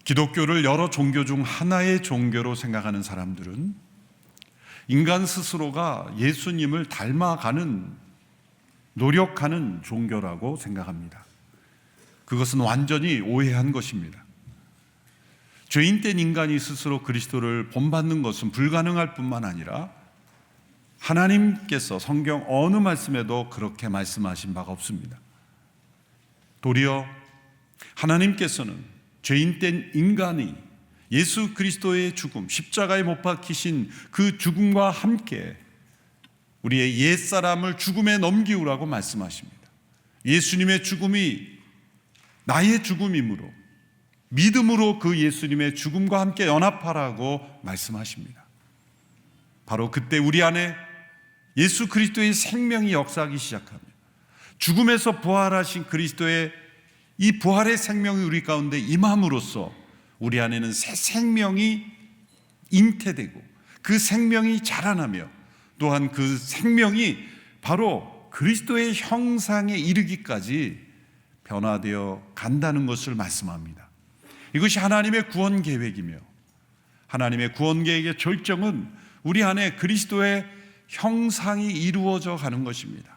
기독교를 여러 종교 중 하나의 종교로 생각하는 사람들은 인간 스스로가 예수님을 닮아가는, 노력하는 종교라고 생각합니다. 그것은 완전히 오해한 것입니다. 죄인된 인간이 스스로 그리스도를 본받는 것은 불가능할 뿐만 아니라 하나님께서 성경 어느 말씀에도 그렇게 말씀하신 바가 없습니다. 도리어 하나님께서는 죄인된 인간이 예수 그리스도의 죽음, 십자가에 못 박히신 그 죽음과 함께 우리의 옛사람을 죽음에 넘기우라고 말씀하십니다. 예수님의 죽음이 나의 죽음이므로 믿음으로 그 예수님의 죽음과 함께 연합하라고 말씀하십니다. 바로 그때 우리 안에 예수 그리스도의 생명이 역사하기 시작합니다. 죽음에서 부활하신 그리스도의 이 부활의 생명이 우리 가운데 임함으로써 우리 안에는 새 생명이 잉태되고 그 생명이 자라나며 또한 그 생명이 바로 그리스도의 형상에 이르기까지 변화되어 간다는 것을 말씀합니다. 이것이 하나님의 구원 계획이며 하나님의 구원 계획의 절정은 우리 안에 그리스도의 형상이 이루어져 가는 것입니다.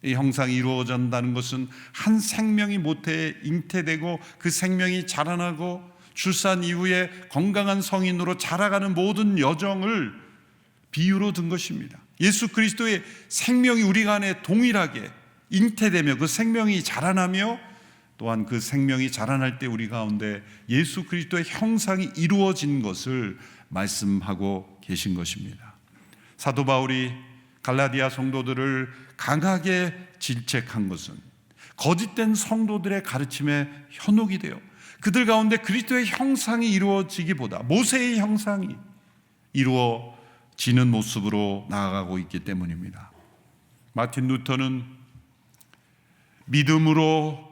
이 형상이 이루어진다는 것은 한 생명이 모태에 잉태되고 그 생명이 자라나고 출산 이후에 건강한 성인으로 자라가는 모든 여정을 비유로 든 것입니다. 예수 그리스도의 생명이 우리 안에 동일하게 잉태되며 그 생명이 자라나며 또한 그 생명이 자라날 때 우리 가운데 예수 그리스도의 형상이 이루어진 것을 말씀하고 계신 것입니다. 사도 바울이 갈라디아 성도들을 강하게 질책한 것은 거짓된 성도들의 가르침에 현혹이 되어 그들 가운데 그리스도의 형상이 이루어지기보다 모세의 형상이 이루어지는 모습으로 나아가고 있기 때문입니다. 마틴 루터는 믿음으로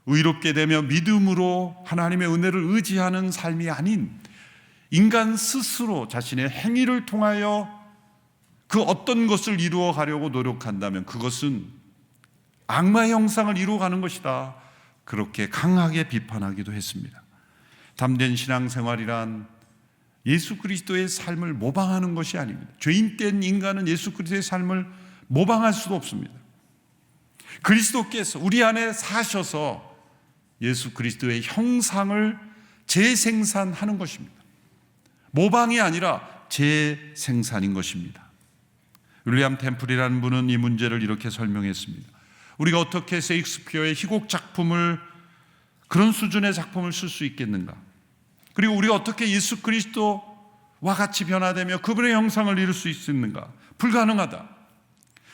의롭게 되며 믿음으로 하나님의 은혜를 의지하는 삶이 아닌 인간 스스로 자신의 행위를 통하여 그 어떤 것을 이루어 가려고 노력한다면 그것은 악마의 형상을 이루어가는 것이다. 그렇게 강하게 비판하기도 했습니다. 참된 신앙생활이란 예수 그리스도의 삶을 모방하는 것이 아닙니다. 죄인된 인간은 예수 그리스도의 삶을 모방할 수도 없습니다. 그리스도께서 우리 안에 사셔서 예수 그리스도의 형상을 재생산하는 것입니다. 모방이 아니라 재생산인 것입니다. 윌리엄 템플이라는 분은 이 문제를 이렇게 설명했습니다. 우리가 어떻게 셰익스피어의 희곡 작품을 그런 수준의 작품을 쓸 수 있겠는가? 그리고 우리가 어떻게 예수 그리스도와 같이 변화되며 그분의 형상을 이룰 수 있겠는가? 불가능하다.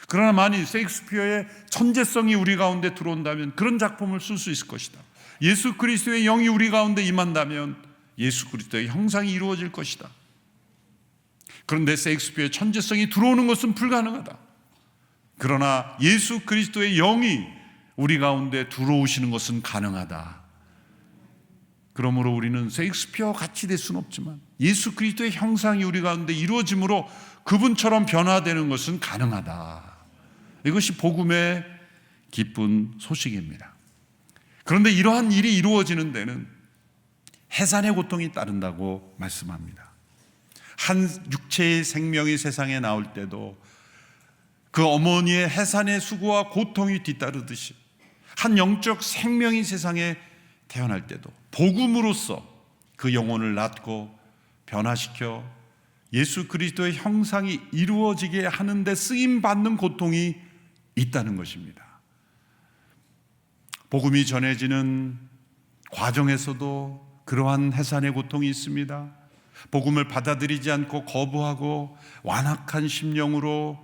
그러나 만일 셰익스피어의 천재성이 우리 가운데 들어온다면 그런 작품을 쓸 수 있을 것이다. 예수 그리스도의 영이 우리 가운데 임한다면 예수 그리스도의 형상이 이루어질 것이다. 그런데 셰익스피어의 천재성이 들어오는 것은 불가능하다. 그러나 예수 그리스도의 영이 우리 가운데 들어오시는 것은 가능하다. 그러므로 우리는 셰익스피어와 같이 될 수는 없지만 예수 그리스도의 형상이 우리 가운데 이루어짐으로 그분처럼 변화되는 것은 가능하다. 이것이 복음의 기쁜 소식입니다. 그런데 이러한 일이 이루어지는 데는 해산의 고통이 따른다고 말씀합니다. 한 육체의 생명이 세상에 나올 때도 그 어머니의 해산의 수고와 고통이 뒤따르듯이 한 영적 생명이 세상에 태어날 때도 복음으로써 그 영혼을 낳고 변화시켜 예수 그리스도의 형상이 이루어지게 하는데 쓰임받는 고통이 있다는 것입니다. 복음이 전해지는 과정에서도 그러한 해산의 고통이 있습니다. 복음을 받아들이지 않고 거부하고 완악한 심령으로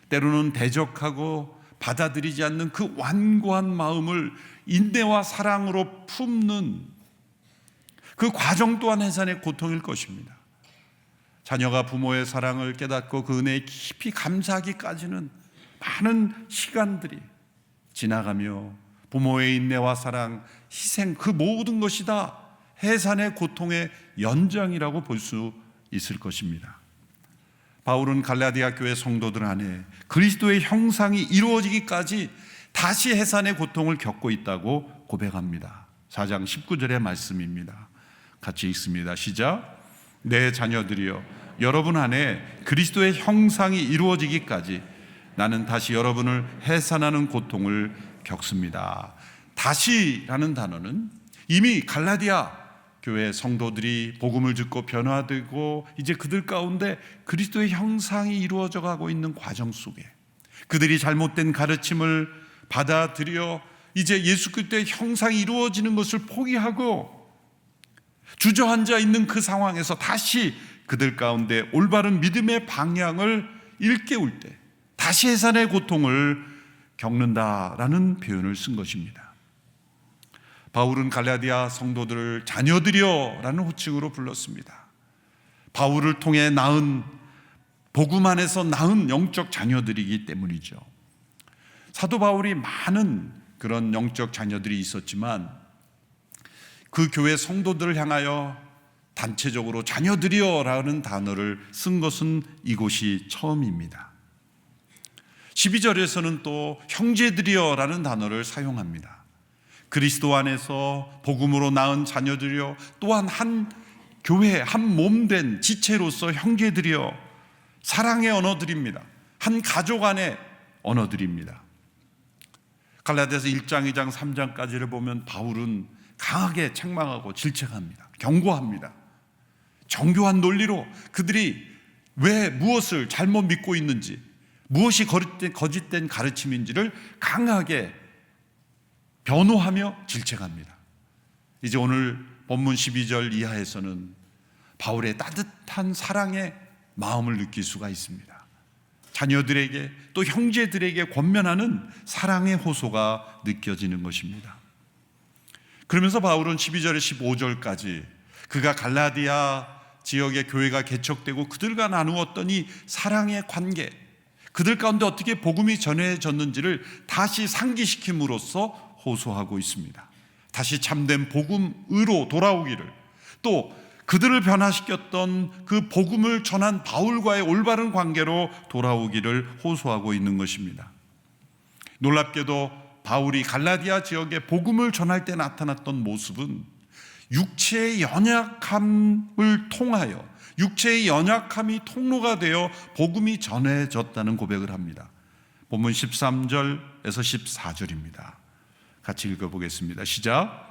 때로는 대적하고 받아들이지 않는 그 완고한 마음을 인내와 사랑으로 품는 그 과정 또한 해산의 고통일 것입니다. 자녀가 부모의 사랑을 깨닫고 그 은혜에 깊이 감사하기까지는 많은 시간들이 지나가며 부모의 인내와 사랑, 희생 그 모든 것이 다 해산의 고통의 연장이라고 볼 수 있을 것입니다. 바울은 갈라디아 교회 성도들 안에 그리스도의 형상이 이루어지기까지 다시 해산의 고통을 겪고 있다고 고백합니다. 4장 19절의 말씀입니다. 같이 읽습니다. 시작. 내 자녀들이여, 여러분 안에 그리스도의 형상이 이루어지기까지 나는 다시 여러분을 해산하는 고통을 겪습니다. 다시라는 단어는 이미 갈라디아 교회 성도들이 복음을 듣고 변화되고 이제 그들 가운데 그리스도의 형상이 이루어져 가고 있는 과정 속에 그들이 잘못된 가르침을 받아들여 이제 예수 그리스도의 형상이 이루어지는 것을 포기하고 주저앉아 있는 그 상황에서 다시 그들 가운데 올바른 믿음의 방향을 일깨울 때 다시 해산의 고통을 겪는다라는 표현을 쓴 것입니다. 바울은 갈라디아 성도들을 자녀들이여 라는 호칭으로 불렀습니다. 바울을 통해 낳은, 복음 안에서 낳은 영적 자녀들이기 때문이죠. 사도 바울이 많은 그런 영적 자녀들이 있었지만 그 교회 성도들을 향하여 단체적으로 자녀들이여 라는 단어를 쓴 것은 이곳이 처음입니다. 12절에서는 또 형제들이여 라는 단어를 사용합니다. 그리스도 안에서 복음으로 낳은 자녀들이여, 또한 한 교회, 한 몸된 지체로서 형제들이여, 사랑의 언어들입니다. 한 가족 안의 언어들입니다. 갈라디아서 1장, 2장, 3장까지를 보면 바울은 강하게 책망하고 질책합니다. 경고합니다. 정교한 논리로 그들이 왜 무엇을 잘못 믿고 있는지, 무엇이 거짓된 가르침인지를 강하게 변호하며 질책합니다. 이제 오늘 본문 12절 이하에서는 바울의 따뜻한 사랑의 마음을 느낄 수가 있습니다. 자녀들에게 또 형제들에게 권면하는 사랑의 호소가 느껴지는 것입니다. 그러면서 바울은 12절에 15절까지 그가 갈라디아 지역의 교회가 개척되고 그들과 나누었던 이 사랑의 관계, 그들 가운데 어떻게 복음이 전해졌는지를 다시 상기시킴으로써 호소하고 있습니다. 다시 참된 복음으로 돌아오기를, 또 그들을 변화시켰던 그 복음을 전한 바울과의 올바른 관계로 돌아오기를 호소하고 있는 것입니다. 놀랍게도 바울이 갈라디아 지역에 복음을 전할 때 나타났던 모습은 육체의 연약함을 통하여, 육체의 연약함이 통로가 되어 복음이 전해졌다는 고백을 합니다. 본문 13절에서 14절입니다. 같이 읽어보겠습니다. 시작.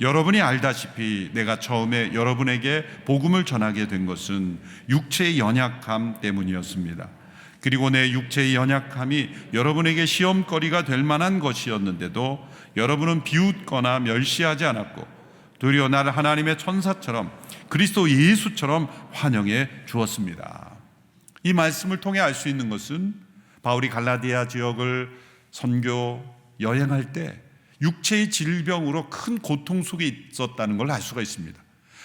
여러분이 알다시피 내가 처음에 여러분에게 복음을 전하게 된 것은 육체의 연약함 때문이었습니다. 그리고 내 육체의 연약함이 여러분에게 시험거리가 될 만한 것이었는데도 여러분은 비웃거나 멸시하지 않았고 도리어 나를 하나님의 천사처럼 그리스도 예수처럼 환영해 주었습니다. 이 말씀을 통해 알 수 있는 것은 바울이 갈라디아 지역을 선교 여행할 때 육체의 질병으로 큰 고통 속에 있었다는 걸 알 수가 있습니다.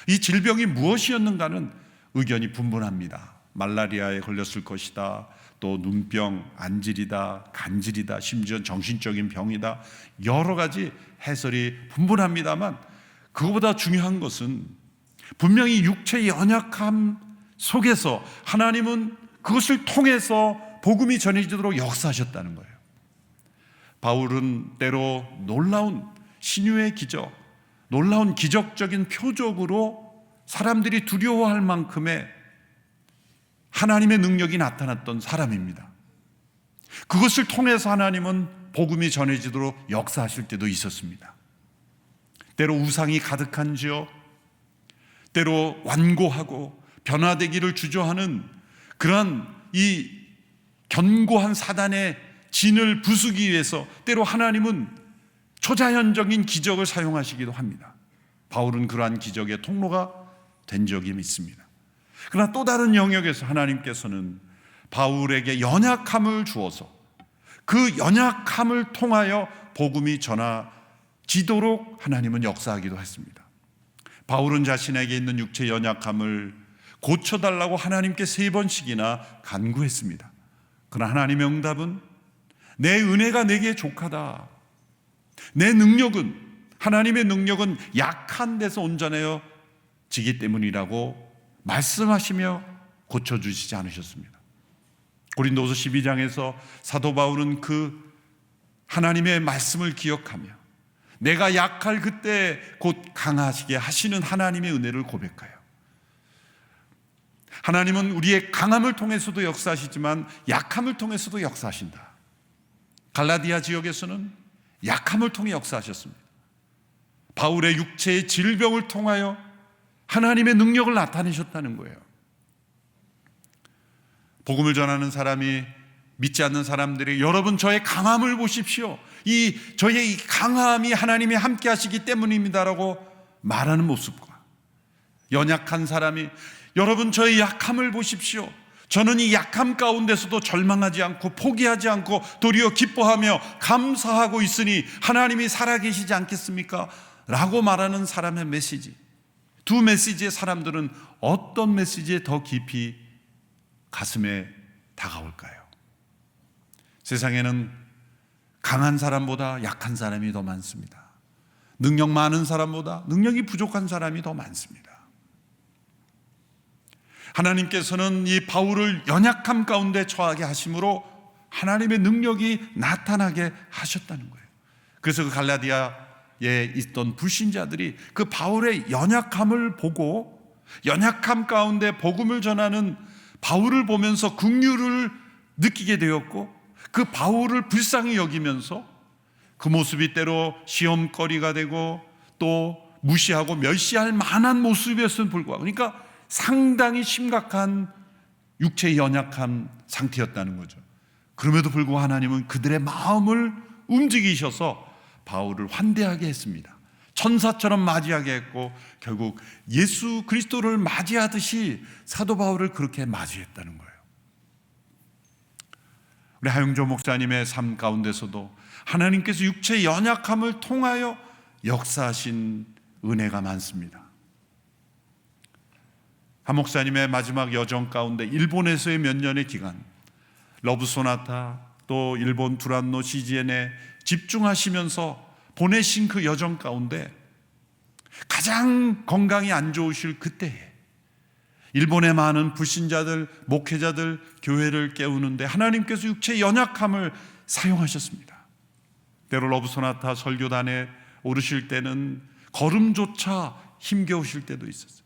이 질병이 무엇이었는가는 의견이 분분합니다. 말라리아에 걸렸을 것이다, 또 눈병, 안질이다, 간질이다, 심지어 정신적인 병이다, 여러 가지 해설이 분분합니다만 그것보다 중요한 것은 분명히 육체의 연약함 속에서 하나님은 그것을 통해서 복음이 전해지도록 역사하셨다는 거예요. 바울은 때로 놀라운 신유의 기적, 놀라운 기적적인 표적으로 사람들이 두려워할 만큼의 하나님의 능력이 나타났던 사람입니다. 그것을 통해서 하나님은 복음이 전해지도록 역사하실 때도 있었습니다. 때로 우상이 가득한 지역, 때로 완고하고 변화되기를 주저하는 그런 이 견고한 사단의 진을 부수기 위해서 때로 하나님은 초자연적인 기적을 사용하시기도 합니다. 바울은 그러한 기적의 통로가 된 적이 있습니다. 그러나 또 다른 영역에서 하나님께서는 바울에게 연약함을 주어서 그 연약함을 통하여 복음이 전하지도록 하나님은 역사하기도 했습니다. 바울은 자신에게 있는 육체 연약함을 고쳐달라고 하나님께 3번씩이나 간구했습니다. 그러나 하나님의 응답은 내 은혜가 내게 족하다. 내 능력은, 하나님의 능력은 약한 데서 온전해지기 때문이라고 말씀하시며 고쳐주시지 않으셨습니다. 고린도서 12장에서 사도 바울은 그 하나님의 말씀을 기억하며 내가 약할 그때 곧 강하시게 하시는 하나님의 은혜를 고백해요. 하나님은 우리의 강함을 통해서도 역사하시지만 약함을 통해서도 역사하신다. 갈라디아 지역에서는 약함을 통해 역사하셨습니다. 바울의 육체의 질병을 통하여 하나님의 능력을 나타내셨다는 거예요. 복음을 전하는 사람이 믿지 않는 사람들이 여러분 저의 강함을 보십시오. 저의 이 강함이 하나님이 함께 하시기 때문입니다라고 말하는 모습과 연약한 사람이 여러분 저의 약함을 보십시오. 저는 이 약함 가운데서도 절망하지 않고 포기하지 않고 도리어 기뻐하며 감사하고 있으니 하나님이 살아계시지 않겠습니까? 라고 말하는 사람의 메시지. 두 메시지의 사람들은 어떤 메시지에 더 깊이 가슴에 다가올까요? 세상에는 강한 사람보다 약한 사람이 더 많습니다. 능력 많은 사람보다 능력이 부족한 사람이 더 많습니다. 하나님께서는 이 바울을 연약함 가운데 처하게 하심으로 하나님의 능력이 나타나게 하셨다는 거예요. 그래서 그 갈라디아에 있던 불신자들이 그 바울의 연약함을 보고 연약함 가운데 복음을 전하는 바울을 보면서 긍휼을 느끼게 되었고 그 바울을 불쌍히 여기면서 그 모습이 때로 시험거리가 되고 또 무시하고 멸시할 만한 모습이었음을 불구하고 그러니까 상당히 심각한 육체의 연약한 상태였다는 거죠. 그럼에도 불구하고 하나님은 그들의 마음을 움직이셔서 바울을 환대하게 했습니다. 천사처럼 맞이하게 했고 결국 예수 그리스도를 맞이하듯이 사도 바울을 그렇게 맞이했다는 거예요. 우리 하용조 목사님의 삶 가운데서도 하나님께서 육체의 연약함을 통하여 역사하신 은혜가 많습니다. 한 목사님의 마지막 여정 가운데 일본에서의 몇 년의 기간 러브 소나타 또 일본 두란노 시즌에 집중하시면서 보내신 그 여정 가운데 가장 건강이 안 좋으실 그때에 일본의 많은 불신자들, 목회자들, 교회를 깨우는데 하나님께서 육체의 연약함을 사용하셨습니다. 때로 러브 소나타 설교단에 오르실 때는 걸음조차 힘겨우실 때도 있었어요.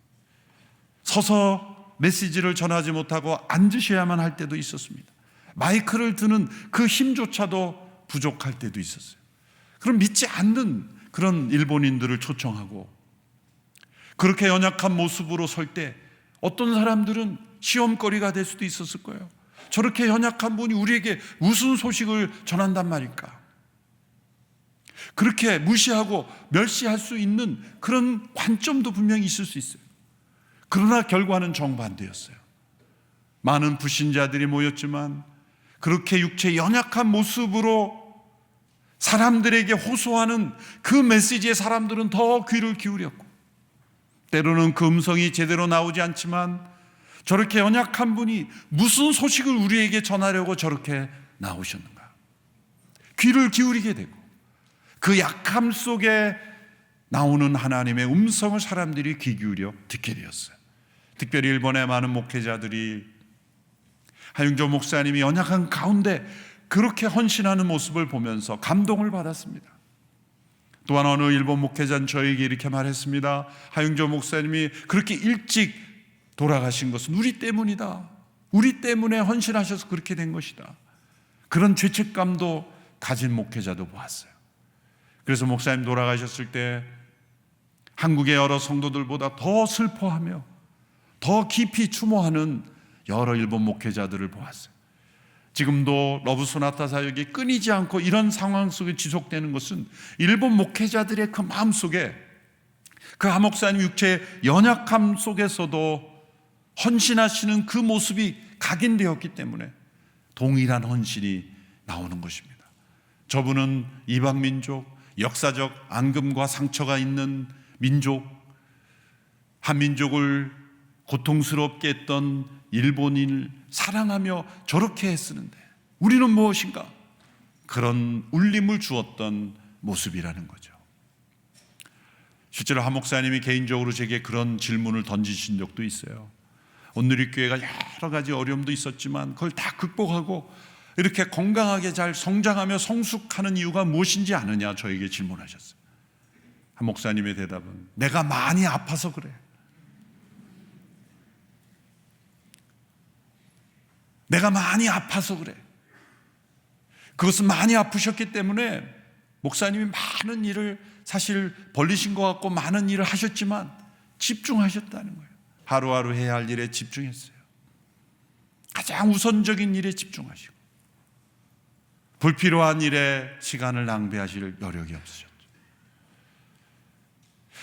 서서 메시지를 전하지 못하고 앉으셔야만 할 때도 있었습니다. 마이크를 드는 그 힘조차도 부족할 때도 있었어요. 그럼 믿지 않는 그런 일본인들을 초청하고 그렇게 연약한 모습으로 설 때 어떤 사람들은 시험거리가 될 수도 있었을 거예요. 저렇게 연약한 분이 우리에게 무슨 소식을 전한단 말일까? 그렇게 무시하고 멸시할 수 있는 그런 관점도 분명히 있을 수 있어요. 그러나 결과는 정반대였어요. 많은 불신자들이 모였지만 그렇게 육체의 연약한 모습으로 사람들에게 호소하는 그 메시지에 사람들은 더 귀를 기울였고 때로는 그 음성이 제대로 나오지 않지만 저렇게 연약한 분이 무슨 소식을 우리에게 전하려고 저렇게 나오셨는가 귀를 기울이게 되고 그 약함 속에 나오는 하나님의 음성을 사람들이 귀 기울여 듣게 되었어요. 특별히 일본의 많은 목회자들이 하용조 목사님이 연약한 가운데 그렇게 헌신하는 모습을 보면서 감동을 받았습니다. 또한 어느 일본 목회자는 저에게 이렇게 말했습니다. 하용조 목사님이 그렇게 일찍 돌아가신 것은 우리 때문이다. 우리 때문에 헌신하셔서 그렇게 된 것이다. 그런 죄책감도 가진 목회자도 보았어요. 그래서 목사님 돌아가셨을 때 한국의 여러 성도들보다 더 슬퍼하며 더 깊이 추모하는 여러 일본 목회자들을 보았어요. 지금도 러브 소나타 사역이 끊이지 않고 이런 상황 속에 지속되는 것은 일본 목회자들의 그 마음 속에 그 하 목사님 육체의 연약함 속에서도 헌신하시는 그 모습이 각인되었기 때문에 동일한 헌신이 나오는 것입니다. 저분은 이방 민족, 역사적 앙금과 상처가 있는 민족, 한민족을 고통스럽게 했던 일본인을 사랑하며 저렇게 했쓰는데 우리는 무엇인가? 그런 울림을 주었던 모습이라는 거죠. 실제로 하 목사님이 개인적으로 제게 그런 질문을 던지신 적도 있어요. 온누리교회가 여러 가지 어려움도 있었지만 그걸 다 극복하고 이렇게 건강하게 잘 성장하며 성숙하는 이유가 무엇인지 아느냐 저에게 질문하셨어요. 한 목사님의 대답은 내가 많이 아파서 그래. 내가 많이 아파서 그래. 그것은 많이 아프셨기 때문에 목사님이 많은 일을 사실 벌리신 것 같고 많은 일을 하셨지만 집중하셨다는 거예요. 하루하루 해야 할 일에 집중했어요. 가장 우선적인 일에 집중하시고 불필요한 일에 시간을 낭비하실 여력이 없으셨죠.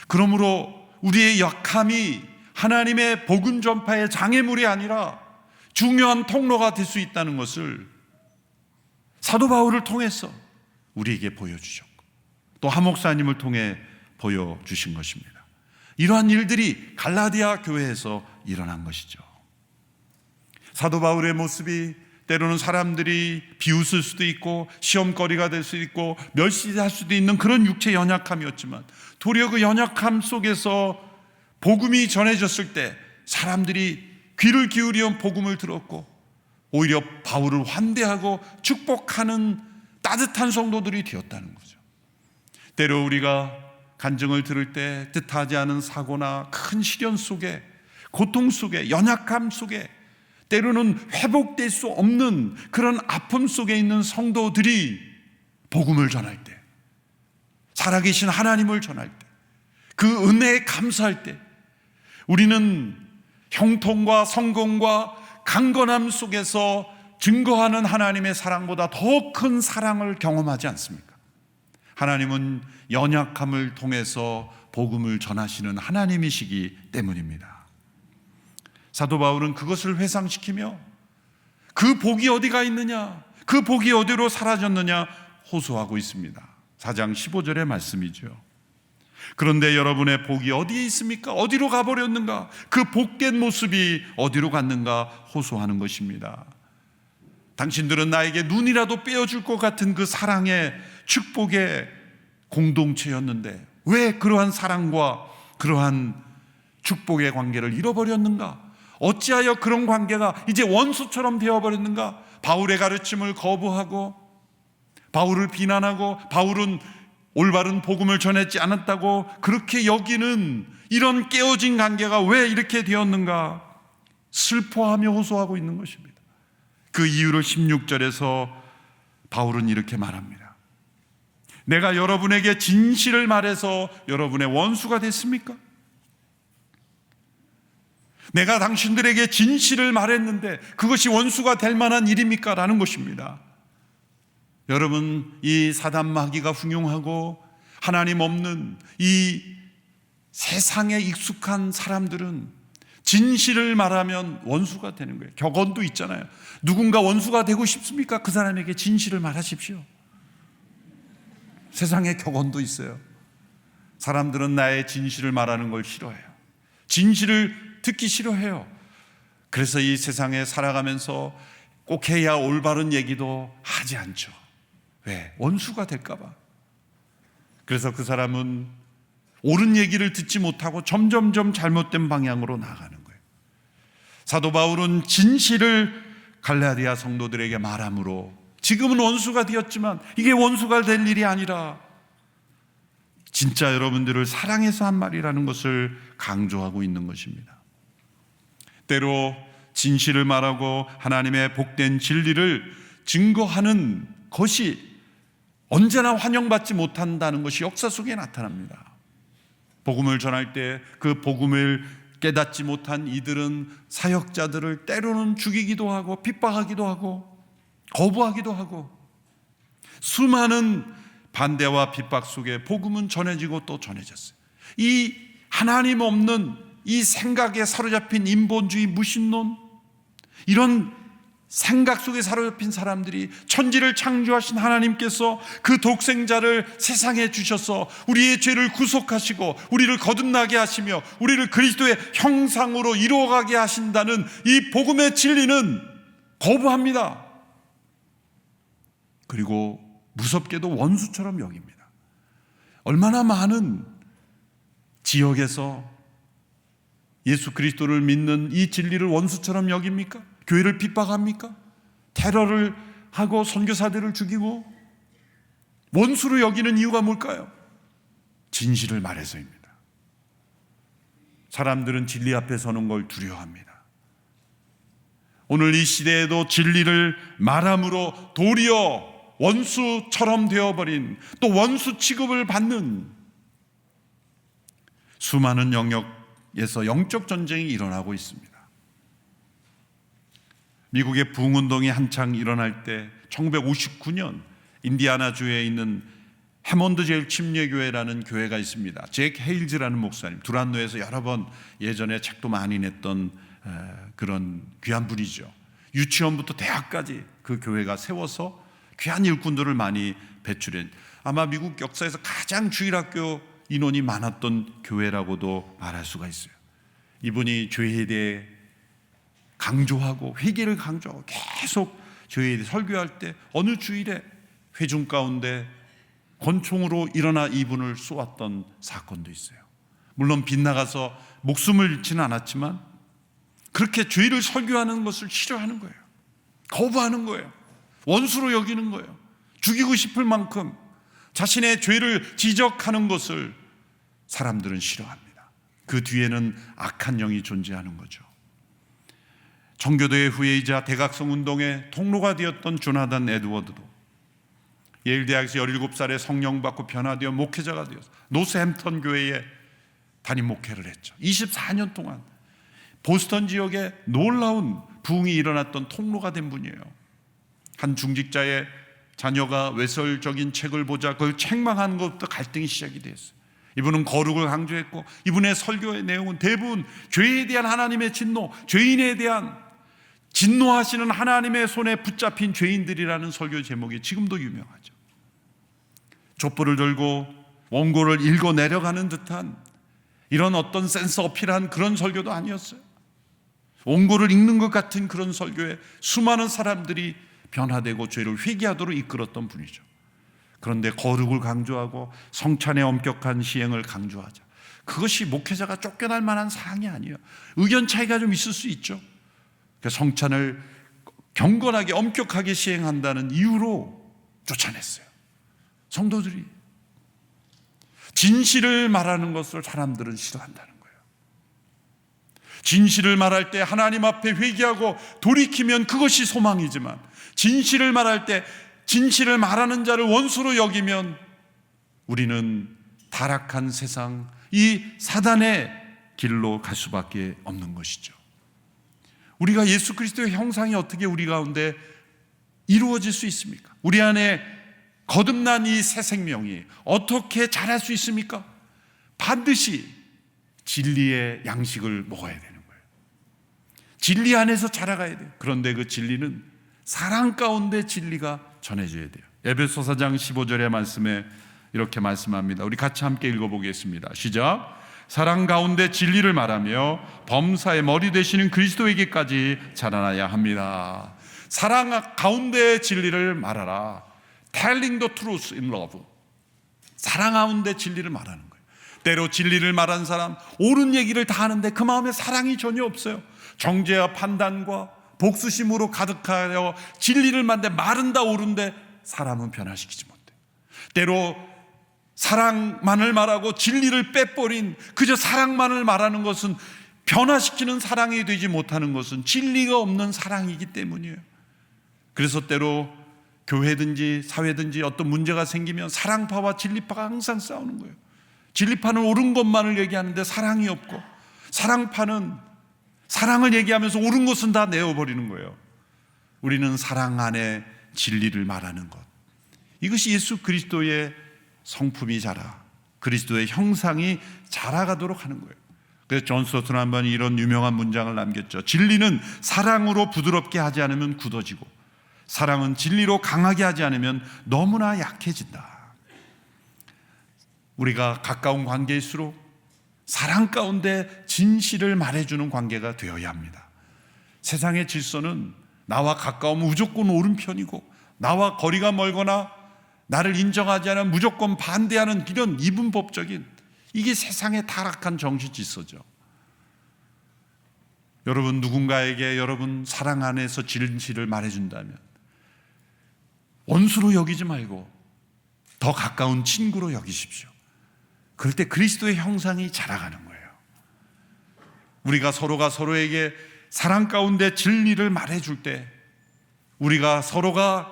그러므로 우리의 약함이 하나님의 복음 전파의 장애물이 아니라 중요한 통로가 될 수 있다는 것을 사도 바울을 통해서 우리에게 보여주셨고 또 한 목사님을 통해 보여주신 것입니다. 이러한 일들이 갈라디아 교회에서 일어난 것이죠. 사도 바울의 모습이 때로는 사람들이 비웃을 수도 있고 시험거리가 될 수도 있고 멸시할 수도 있는 그런 육체 연약함이었지만 도리어 그 연약함 속에서 복음이 전해졌을 때 사람들이 귀를 기울여 복음을 들었고 오히려 바울을 환대하고 축복하는 따뜻한 성도들이 되었다는 거죠. 때로 우리가 간증을 들을 때 뜻하지 않은 사고나 큰 시련 속에 고통 속에 연약함 속에 때로는 회복될 수 없는 그런 아픔 속에 있는 성도들이 복음을 전할 때 살아계신 하나님을 전할 때 그 은혜에 감사할 때 우리는 형통과 성공과 강건함 속에서 증거하는 하나님의 사랑보다 더 큰 사랑을 경험하지 않습니까? 하나님은 연약함을 통해서 복음을 전하시는 하나님이시기 때문입니다. 사도 바울은 그것을 회상시키며 그 복이 어디가 있느냐, 그 복이 어디로 사라졌느냐 호소하고 있습니다. 4장 15절의 말씀이죠. 그런데 여러분의 복이 어디에 있습니까? 어디로 가버렸는가? 그 복된 모습이 어디로 갔는가 호소하는 것입니다. 당신들은 나에게 눈이라도 빼어줄 것 같은 그 사랑의 축복의 공동체였는데 왜 그러한 사랑과 그러한 축복의 관계를 잃어버렸는가? 어찌하여 그런 관계가 이제 원수처럼 되어버렸는가? 바울의 가르침을 거부하고 바울을 비난하고 바울은 올바른 복음을 전했지 않았다고 그렇게 여기는 이런 깨어진 관계가 왜 이렇게 되었는가? 슬퍼하며 호소하고 있는 것입니다. 그 이유를 16절에서 바울은 이렇게 말합니다. 내가 여러분에게 진실을 말해서 여러분의 원수가 됐습니까? 내가 당신들에게 진실을 말했는데 그것이 원수가 될 만한 일입니까? 라는 것입니다. 여러분, 이 사단 마귀가 흉용하고 하나님 없는 이 세상에 익숙한 사람들은 진실을 말하면 원수가 되는 거예요. 격언도 있잖아요. 누군가 원수가 되고 싶습니까? 그 사람에게 진실을 말하십시오. 세상에 격언도 있어요. 사람들은 나의 진실을 말하는 걸 싫어해요. 진실을 듣기 싫어해요. 그래서 이 세상에 살아가면서 꼭 해야 올바른 얘기도 하지 않죠. 왜? 원수가 될까 봐. 그래서 그 사람은 옳은 얘기를 듣지 못하고 점점점 잘못된 방향으로 나아가는 거예요. 사도 바울은 진실을 갈라디아 성도들에게 말함으로 지금은 원수가 되었지만 이게 원수가 될 일이 아니라 진짜 여러분들을 사랑해서 한 말이라는 것을 강조하고 있는 것입니다. 때로 진실을 말하고 하나님의 복된 진리를 증거하는 것이 언제나 환영받지 못한다는 것이 역사 속에 나타납니다. 복음을 전할 때 그 복음을 깨닫지 못한 이들은 사역자들을 때로는 죽이기도 하고 핍박하기도 하고 거부하기도 하고 수많은 반대와 핍박 속에 복음은 전해지고 또 전해졌어요. 이 하나님 없는 이 생각에 사로잡힌 인본주의 무신론, 이런 생각 속에 사로잡힌 사람들이 천지를 창조하신 하나님께서 그 독생자를 세상에 주셔서 우리의 죄를 구속하시고 우리를 거듭나게 하시며 우리를 그리스도의 형상으로 이루어가게 하신다는 이 복음의 진리는 거부합니다. 그리고 무섭게도 원수처럼 여깁니다. 얼마나 많은 지역에서 예수 그리스도를 믿는 이 진리를 원수처럼 여깁니까? 교회를 핍박합니까? 테러를 하고 선교사들을 죽이고 원수로 여기는 이유가 뭘까요? 진실을 말해서입니다. 사람들은 진리 앞에 서는 걸 두려워합니다. 오늘 이 시대에도 진리를 말함으로 도리어 원수처럼 되어버린, 또 원수 취급을 받는 수많은 영역에서 영적 전쟁이 일어나고 있습니다. 미국의 부흥운동이 한창 일어날 때 1959년 인디아나주에 있는 해몬드 제일 침례교회라는 교회가 있습니다. 잭 헤일즈라는 목사님, 두란노에서 여러 번 예전에 책도 많이 냈던 그런 귀한 분이죠. 유치원부터 대학까지 그 교회가 세워서 귀한 일꾼들을 많이 배출해, 아마 미국 역사에서 가장 주일학교 인원이 많았던 교회라고도 말할 수가 있어요. 이분이 죄에 대해 강조하고 회개를 강조하고 계속 죄에 대해 설교할 때 어느 주일에 회중 가운데 권총으로 일어나 이분을 쏘았던 사건도 있어요. 물론 빗나가서 목숨을 잃지는 않았지만 그렇게 죄를 설교하는 것을 싫어하는 거예요. 거부하는 거예요. 원수로 여기는 거예요. 죽이고 싶을 만큼 자신의 죄를 지적하는 것을 사람들은 싫어합니다. 그 뒤에는 악한 영이 존재하는 거죠. 청교도의 후예이자 대각성 운동의 통로가 되었던 조나단 에드워드도 예일대학에서 17살에 성령 받고 변화되어 목회자가 되어서 노스햄턴 교회에 담임 목회를 했죠. 24년 동안 보스턴 지역에 놀라운 부흥이 일어났던 통로가 된 분이에요. 한 중직자의 자녀가 외설적인 책을 보자 그걸 책망하는 것부터 갈등이 시작이 됐어요. 이분은 거룩을 강조했고 이분의 설교의 내용은 대부분 죄에 대한 하나님의 진노, 죄인에 대한 진노하시는 하나님의 손에 붙잡힌 죄인들이라는 설교 제목이 지금도 유명하죠. 촛불을 들고 원고를 읽어 내려가는 듯한 이런 어떤 센스 어필한 그런 설교도 아니었어요. 원고를 읽는 것 같은 그런 설교에 수많은 사람들이 변화되고 죄를 회개하도록 이끌었던 분이죠. 그런데 거룩을 강조하고 성찬의 엄격한 시행을 강조하자. 그것이 목회자가 쫓겨날 만한 사항이 아니에요. 의견 차이가 좀 있을 수 있죠. 성찬을 경건하게 엄격하게 시행한다는 이유로 쫓아냈어요. 성도들이 진실을 말하는 것을 사람들은 싫어한다는 거예요. 진실을 말할 때 하나님 앞에 회개하고 돌이키면 그것이 소망이지만 진실을 말할 때 진실을 말하는 자를 원수로 여기면 우리는 타락한 세상, 이 사단의 길로 갈 수밖에 없는 것이죠. 우리가 예수 그리스도의 형상이 어떻게 우리 가운데 이루어질 수 있습니까? 우리 안에 거듭난 이 새 생명이 어떻게 자랄 수 있습니까? 반드시 진리의 양식을 먹어야 되는 거예요. 진리 안에서 자라가야 돼요. 그런데 그 진리는 사랑 가운데 진리가 전해져야 돼요. 에베소서 4장 15절의 말씀에 이렇게 말씀합니다. 우리 같이 함께 읽어보겠습니다. 시작. 사랑 가운데 진리를 말하며 범사의 머리 되시는 그리스도에게까지 자라나야 합니다. 사랑 가운데 진리를 말하라. Telling the truth in love. 사랑 가운데 진리를 말하는 거예요. 때로 진리를 말하는 사람 옳은 얘기를 다 하는데 그 마음에 사랑이 전혀 없어요. 정죄와 판단과 복수심으로 가득하여 진리를 말하는데 말은 다 옳은데 사람은 변화시키지 못해요. 때로 사랑만을 말하고 진리를 빼버린 그저 사랑만을 말하는 것은 변화시키는 사랑이 되지 못하는 것은 진리가 없는 사랑이기 때문이에요. 그래서 때로 교회든지 사회든지 어떤 문제가 생기면 사랑파와 진리파가 항상 싸우는 거예요. 진리파는 옳은 것만을 얘기하는데 사랑이 없고 사랑파는 사랑을 얘기하면서 옳은 것은 다 내어버리는 거예요. 우리는 사랑 안에 진리를 말하는 것, 이것이 예수 그리스도의 성품이 자라, 그리스도의 형상이 자라가도록 하는 거예요. 그래서 존 스토트는 한번 이런 유명한 문장을 남겼죠. 진리는 사랑으로 부드럽게 하지 않으면 굳어지고 사랑은 진리로 강하게 하지 않으면 너무나 약해진다. 우리가 가까운 관계일수록 사랑 가운데 진실을 말해주는 관계가 되어야 합니다. 세상의 질서는 나와 가까우면 무조건 옳은 편이고 나와 거리가 멀거나 나를 인정하지 않으면 무조건 반대하는 이런 이분법적인, 이게 세상의 타락한 정치 질서죠. 여러분, 누군가에게 여러분 사랑 안에서 진실을 말해준다면 원수로 여기지 말고 더 가까운 친구로 여기십시오. 그럴 때 그리스도의 형상이 자라가는 거예요. 우리가 서로가 서로에게 사랑 가운데 진리를 말해줄 때 우리가 서로가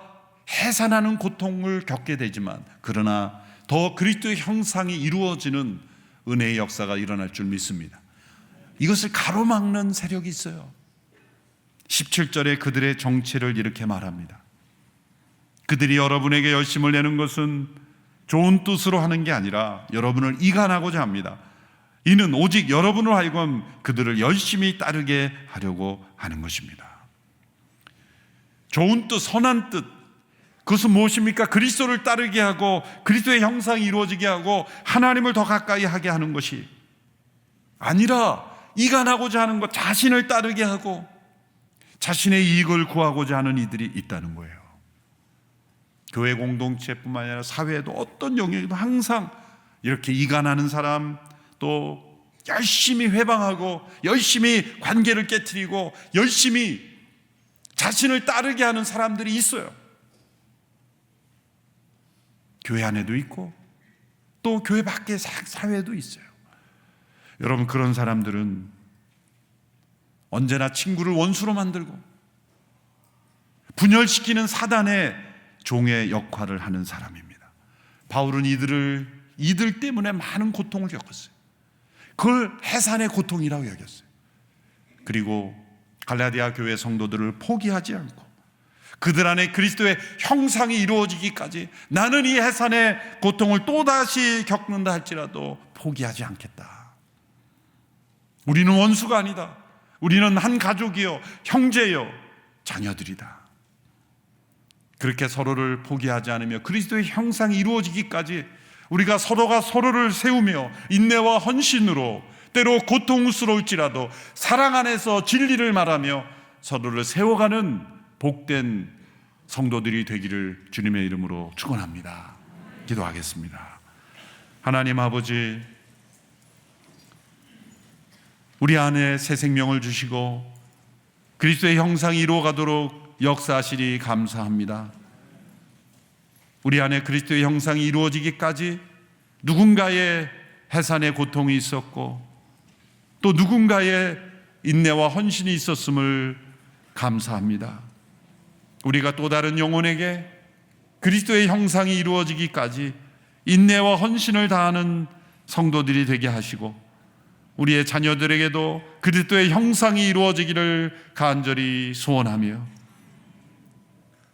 해산하는 고통을 겪게 되지만, 그러나 더 그리스도의 형상이 이루어지는 은혜의 역사가 일어날 줄 믿습니다. 이것을 가로막는 세력이 있어요. 17절에 그들의 정체를 이렇게 말합니다. 그들이 여러분에게 열심을 내는 것은 좋은 뜻으로 하는 게 아니라 여러분을 이간하고자 합니다. 이는 오직 여러분으로 하여금 그들을 열심히 따르게 하려고 하는 것입니다. 좋은 뜻, 선한 뜻, 그것은 무엇입니까? 그리스도를 따르게 하고 그리스도의 형상이 이루어지게 하고 하나님을 더 가까이 하게 하는 것이 아니라 이간하고자 하는 것, 자신을 따르게 하고 자신의 이익을 구하고자 하는 이들이 있다는 거예요. 교회 공동체뿐만 아니라 사회에도 어떤 영역에도 항상 이렇게 이간하는 사람, 또 열심히 회방하고 열심히 관계를 깨트리고 열심히 자신을 따르게 하는 사람들이 있어요. 교회 안에도 있고 또 교회 밖의 사회에도 있어요. 여러분, 그런 사람들은 언제나 친구를 원수로 만들고 분열시키는 사단의 종의 역할을 하는 사람입니다. 바울은 이들 때문에 많은 고통을 겪었어요. 그걸 해산의 고통이라고 여겼어요. 그리고 갈라디아 교회 성도들을 포기하지 않고 그들 안에 그리스도의 형상이 이루어지기까지 나는 이 해산의 고통을 또다시 겪는다 할지라도 포기하지 않겠다. 우리는 원수가 아니다. 우리는 한 가족이요, 형제요, 자녀들이다. 그렇게 서로를 포기하지 않으며 그리스도의 형상이 이루어지기까지 우리가 서로가 서로를 세우며 인내와 헌신으로 때로 고통스러울지라도 사랑 안에서 진리를 말하며 서로를 세워가는 복된 성도들이 되기를 주님의 이름으로 축원합니다. 기도하겠습니다. 하나님 아버지, 우리 안에 새 생명을 주시고 그리스도의 형상이 이루어가도록 역사하시리 감사합니다. 우리 안에 그리스도의 형상이 이루어지기까지 누군가의 해산의 고통이 있었고 또 누군가의 인내와 헌신이 있었음을 감사합니다. 우리가 또 다른 영혼에게 그리스도의 형상이 이루어지기까지 인내와 헌신을 다하는 성도들이 되게 하시고 우리의 자녀들에게도 그리스도의 형상이 이루어지기를 간절히 소원하며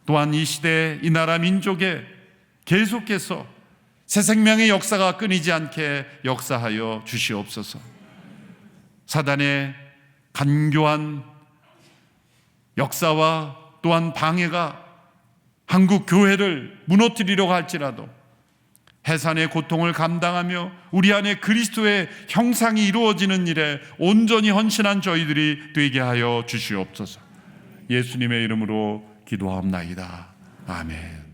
또한 이 시대 이 나라 민족에 계속해서 새 생명의 역사가 끊이지 않게 역사하여 주시옵소서. 사단의 간교한 역사와 또한 방해가 한국 교회를 무너뜨리려고 할지라도 해산의 고통을 감당하며 우리 안에 그리스도의 형상이 이루어지는 일에 온전히 헌신한 저희들이 되게 하여 주시옵소서. 예수님의 이름으로 기도하옵나이다. 아멘.